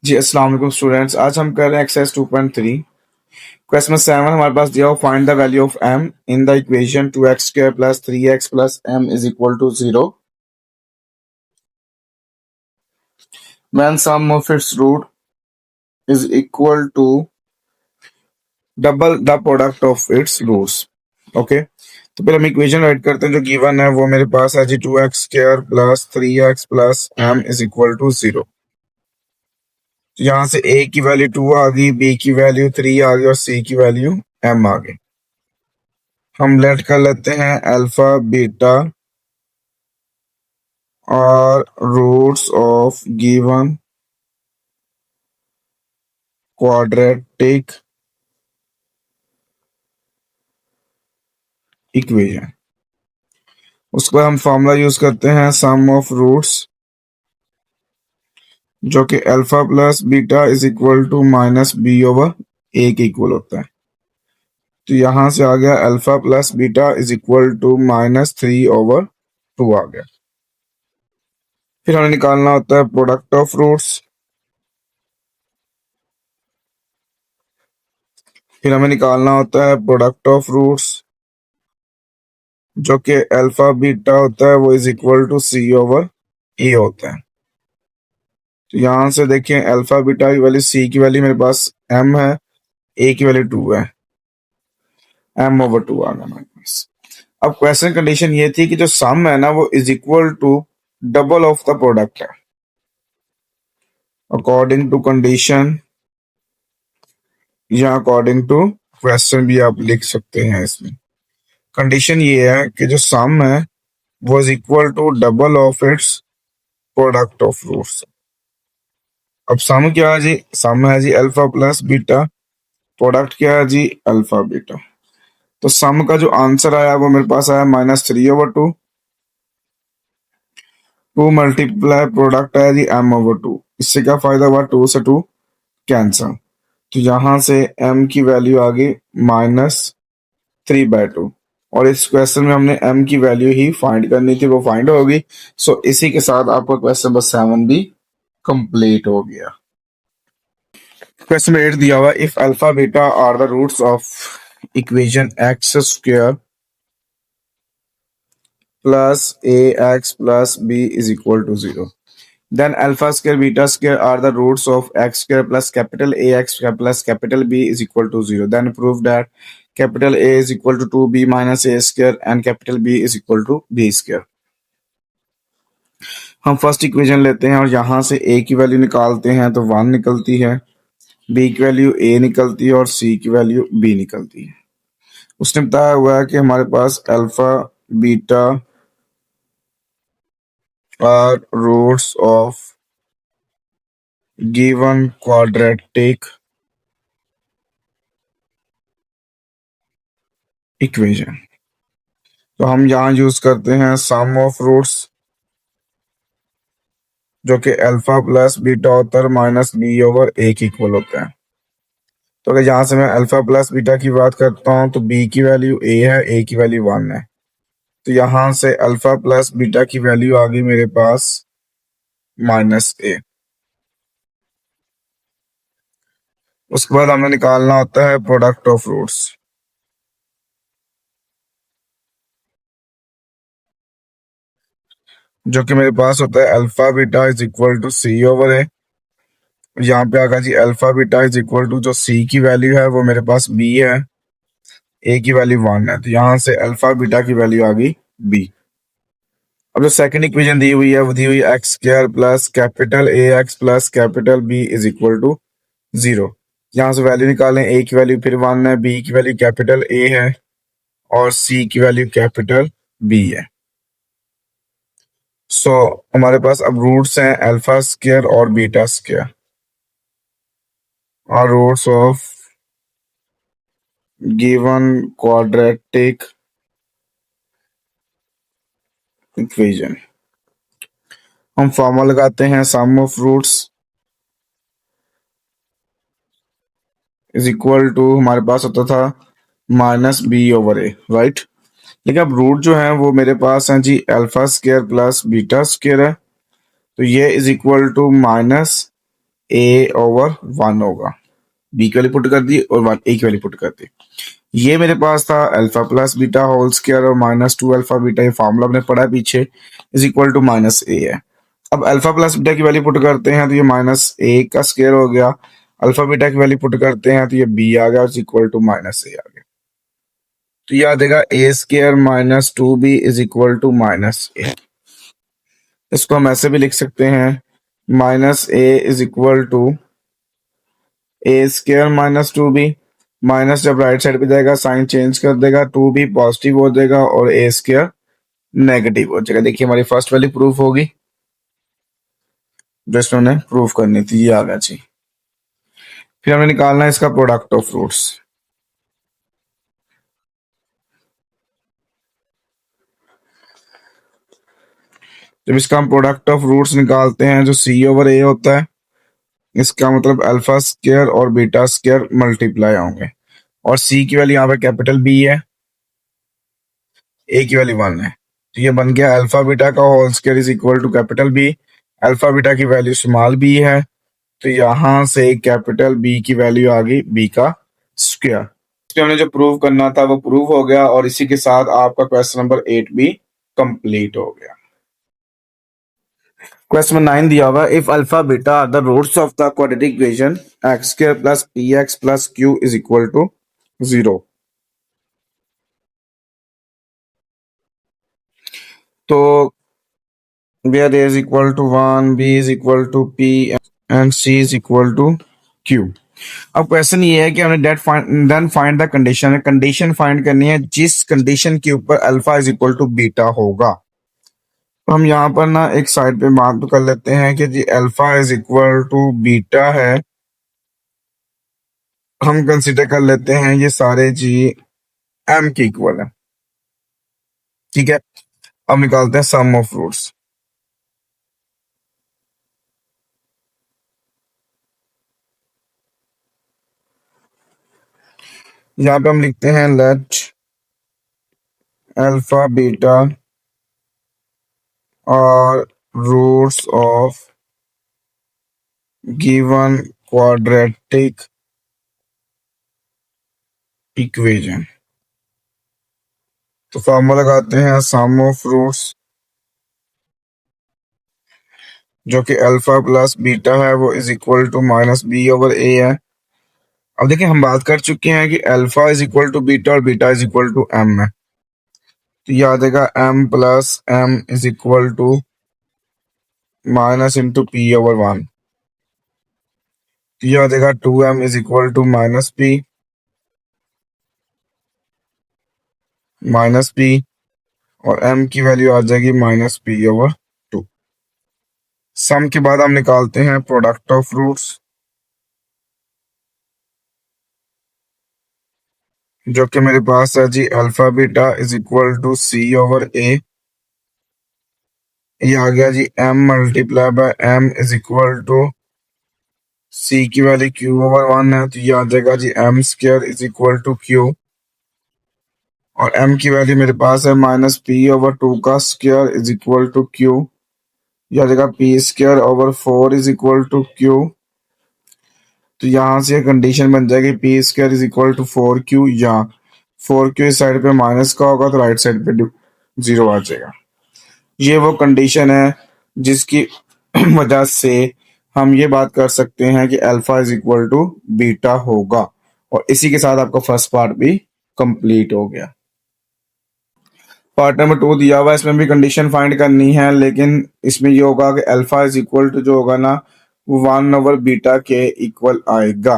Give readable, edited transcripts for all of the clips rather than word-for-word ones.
जी अस्सलाम वालेकुम स्टूडेंट्स। आज हम कर रहे हैं एक्सरसाइज 2.3 क्वेश्चन 7। हमारे पास दिया हो find the value of m in the equation 2x square plus 3x plus m is equal to 0 when sum of its root is equal to double the product of its roots. Okay, तो पहले हम equation right करते हैं। जो given है वो मेरे पास है जी 2x square plus 3x plus m is equal to 0। तो यहाँ से a की वैल्यू 2 आ गई, b की वैल्यू 3 आ गई और c की वैल्यू m आ गई। हम लेट कर लेते हैं अल्फा बीटा और roots of given quadratic equation. उसके बाद हम फॉर्मूला यूज करते हैं सम ऑफ रूट्स, जो कि alpha plus beta is equal to minus B over A के इक्वल होता है। तो यहां से आ गया alpha plus beta is equal to minus 3 over 2 आ गया। फिर हमें निकालना होता है प्रोडक्ट ऑफ रूट्स। फिर हमें निकालना होता है प्रोडक्ट ऑफ रूट्स, जो कि अल्फा बीटा होता है वो is equal to C over A होता है। तो यहां से देखिए अल्फा बीटा की वैल्यू, सी की वैल्यू मेरे पास m है, ए की वैल्यू 2 है, m ओवर 2 आ गया मेरे पास। अब क्वेश्चन कंडीशन ये थी कि जो सम है ना वो is equal to double of the product है। अकॉर्डिंग टू कंडीशन या अकॉर्डिंग टू क्वेश्चन भी आप लिख सकते हैं। इसमें कंडीशन ये है कि जो सम है वो is equal to double of its product of roots. अब सम क्या है जी? सम है जी अल्फा प्लस बीटा, प्रोडक्ट क्या है जी? Alpha beta. तो सम का जो आंसर आया वो मेरे पास आया -3 ओवर 2। 2 मल्टीप्लाई प्रोडक्ट आया जी m ओवर 2। इससे क्या फायदा हुआ? 2 से 2 कैंसल। तो यहां से m की वैल्यू आ गई -3/2। और इस क्वेश्चन में हमने m की वैल्यू ही फाइंड करनी थी, वो फाइंड होगी। सो इसी के साथ आपका क्वेश्चन नंबर 7 भी कंप्लीट हो गया। क्वेश्चन 8 दिया हुआ, if alpha beta are the roots of equation x square plus A X plus B is equal to 0, then alpha square beta square are the roots of x square plus capital AX plus capital B is equal to 0. Then prove that capital A is equal to 2B minus A square and capital B is equal to B square. हम first equation लेते हैं और यहाँ से A की value निकालते हैं तो 1 निकलती है, B की वैल्यू A निकलती है और C की वैल्यू B निकलती है। उसने बताया हुआ है कि हमारे पास alpha beta are roots of given quadratic equation. तो हम यहाँ यूज करते हैं सम ऑफ रूट्स, जो कि अल्फा प्लस बीटा होता है माइनस बी ओवर ए के इक्वल होता है। तो अगर यहाँ से मैं अल्फा प्लस बीटा की बात करता हूँ तो बी की वैल्यू ए है, ए की वैल्यू 1 है। तो यहाँ से अल्फा प्लस बीटा की वैल्यू आ गई मेरे पास -a। उसके बाद हमें निकालना होता है प्रोडक्ट ऑफ रूट्स, जो कि मेरे पास होता है alpha beta is equal to C over A. यहाँ पे आगा जी alpha beta is equal to, जो सी की वैल्यू है वो मेरे पास बी है, ए की वैल्यू 1 है। तो यहाँ से अल्फा बीटा की वैल्यू आ गई बी। अब जो सेकंड इक्वेशन दी हुई है वो दी हुई X square plus capital A X plus capital B is equal to 0। यहाँ से वैल्यू निकालें, ए की वैल्यू फिर 1 है, बी की वैल्यू कैपिटल ए है और सी की वैल्यू कैपिटल बी है। सो हमारे पास अब रूट्स हैं अल्फा स्क्वायर और बीटा स्क्वायर और roots of given quadratic equation. हम फॉर्मूला लगाते हैं sum of roots is equal to, हमारे पास होता था -b ओवर a, राइट। लेकिन अब रूट जो है वो मेरे पास है जी alpha square plus beta square है। तो ये is equal to A over 1 होगा। बी की वैल्यू पुट कर दी और वन ए की वैल्यू पुट कर दी। ये मेरे पास था alpha plus beta whole square और माइनस 2 अल्फा बीटा, ये फॉर्मूला हमने पढ़ा है पीछे, is equal to minus A है। अब अल्फा प्लस बीटा की वैल्यू पुट करते हैं तो ये माइनस ए का स्क्वायर हो गया। अल्फा बीटा की वैल्यू पुट करते हैं तो ये बी आ गया, is equal to minus A आ गया। तो ये आ जाएगा A square minus 2b is equal to minus A. इसको हम ऐसे भी लिख सकते हैं, minus A is equal to A square minus 2b। Minus जब राइट साइड पे जाएगा साइन चेंज कर देगा, 2b पॉजिटिव हो जाएगा और ए स्क्वायर नेगेटिव हो जाएगा। देखिए हमारी फर्स्ट वैल्यू प्रूफ होगी जो इसमें प्रूफ करनी थी, ये आ गया जी। फिर हमें निकालना है इसका प्रोडक्ट ऑफ रूट्स। जब इसका हम प्रोडक्ट ऑफ रूट्स निकालते हैं जो सी ओवर ए होता है, इसका मतलब अल्फा स्क्वायर और बीटा स्क्वायर मल्टीप्लाई होंगे, और सी की वैल्यू यहाँ पे कैपिटल बी है, ए की वैल्यू 1 है। तो ये बन गया अल्फा बीटा का whole square is equal to capital B. Alpha beta की वैल्यू स्मॉल बी है, तो यहां से कैपिटल बी की वैल्यू आ गई बी का स्क्वायर। हमने जो प्रूव करना था वो प्रूव हो गया, और इसी के साथ आपका क्वेश्चन नंबर 8 भी कंप्लीट हो गया। क्वेश्चन नंबर 9 दिया हुआ, if alpha beta are the roots of the quadratic equation x square plus p x plus q is equal to 0। तो where A is equal to 1, B is equal to P and C is equal to Q। अब question ये है कि हमने then find the condition, condition find करनी है जिस condition के ऊपर alpha is equal to beta होगा। तो हम यहाँ पर ना एक साइड पे बात कर लेते हैं कि जी alpha is equal to beta है। हम कंसिडर कर लेते हैं ये सारे जी एम के इक्वल है, ठीक है। अब निकालते हैं सम ऑफ रूट्स। यहाँ पे हम लिखते हैं लेट अल्फा बीटा और roots of given quadratic equation. तो फॉर्मूला लगाते हैं सम ऑफ रूट्स, जो कि अल्फा प्लस बीटा है वो is equal to minus B over A है। अब देखिए हम बात कर चुके हैं कि alpha is equal to beta और beta is equal to M है। तो ये आ जाएगा M plus M is equal to minus into P over 1। तो ये आ जाएगा 2m इज इक्वल टू माइनस पी और m की वैल्यू आ जाएगी माइनस पी ओवर 2। सम के बाद हम निकालते हैं प्रोडक्ट ऑफ रूट्स, जो कि मेरे पास है जी alpha beta is equal to C over A. ये आ गया जी m multiply by m is equal to C की वैल्यू क्यू ओवर 1 है, तो ये आ जाएगा जी m square is equal to q, और m की वैल्यू मेरे पास है माइनस पी ओवर 2 का square is equal to q. ये आ जाएगा p square over 4 is equal to q. तो यहाँ से कंडीशन बन जाएगी p square is equal to 4q, या 4q इस साइड पे माइनस का होगा तो राइट साइड पे 0 आ जाएगा। ये वो कंडीशन है जिसकी वजह से हम ये बात कर सकते हैं कि alpha is equal to beta होगा, और इसी के साथ आपका फर्स्ट पार्ट भी कंप्लीट हो गया। पार्ट नंबर 2 दिया हुआ है, इसमें भी कंडीशन फाइंड करनी है, लेकिन इसमें ये होगा कि अल्फा इज इक्वल टू जो होगा ना वो 1 ओवर बीटा के इक्वल आएगा।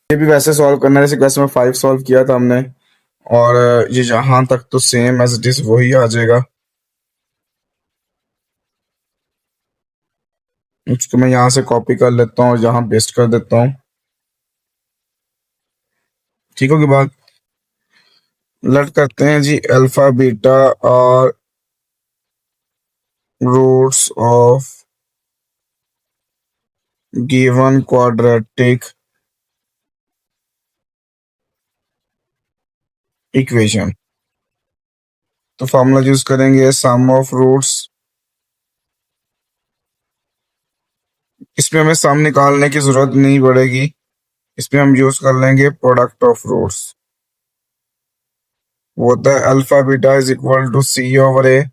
ये भी वैसे सॉल्व करना है जैसे क्वेश्चन नंबर 5 सॉल्व किया था हमने, और ये जहां तक तो सेम एज इट इज वही आ जाएगा। इसको मैं यहाँ से कॉपी कर लेता हूँ और यहाँ पेस्ट कर देता हूँ, ठीक होगी बात। लेट करते हैं जी अल्फा बीटा और roots of given quadratic equation. तो फॉर्मूला यूज करेंगे सम ऑफ रूट्स इसमें हमें सम निकालने की जरूरत नहीं पड़ेगी, इसमें हम यूज कर लेंगे प्रोडक्ट ऑफ रूट्स। वो होता है alpha beta is equal to C over A,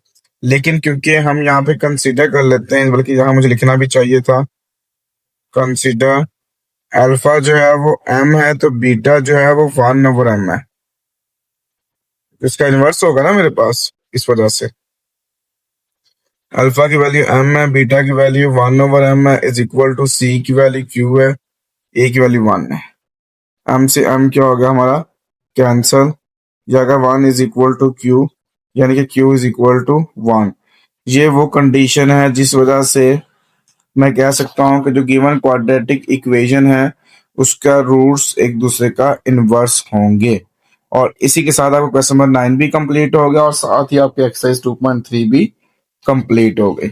लेकिन क्योंकि हम यहाँ पे कंसीडर कर लेते हैं, बल्कि यहाँ मुझे लिखना भी चाहिए था, कंसीडर अल्फा जो है वो m है, तो बीटा जो है वो 1/m है। इसका इन्वर्स होगा ना मेरे पास, इस वजह से अल्फा की वैल्यू m है, बीटा की वैल्यू 1/m है, इज इक्वल टू c की वैल्यू q है, a की वैल्यू 1 है। m से m क्या हो गया हमारा, कैंसल, जाएगा 1 इज इक्वल टू q, यानी कि q इज इक्वल टू 1। ये वो कंडीशन है जिस वजह से मैं कह सकता हूं कि जो गिवन क्वाड्रेटिक इक्वेशन है उसका रूट्स एक दूसरे का इनवर्स होंगे। और इसी के साथ आपको क्वेश्चन नंबर 9 भी कंप्लीट हो गया और साथ ही आपकी एक्सरसाइज 2.3 भी कंप्लीट हो गई।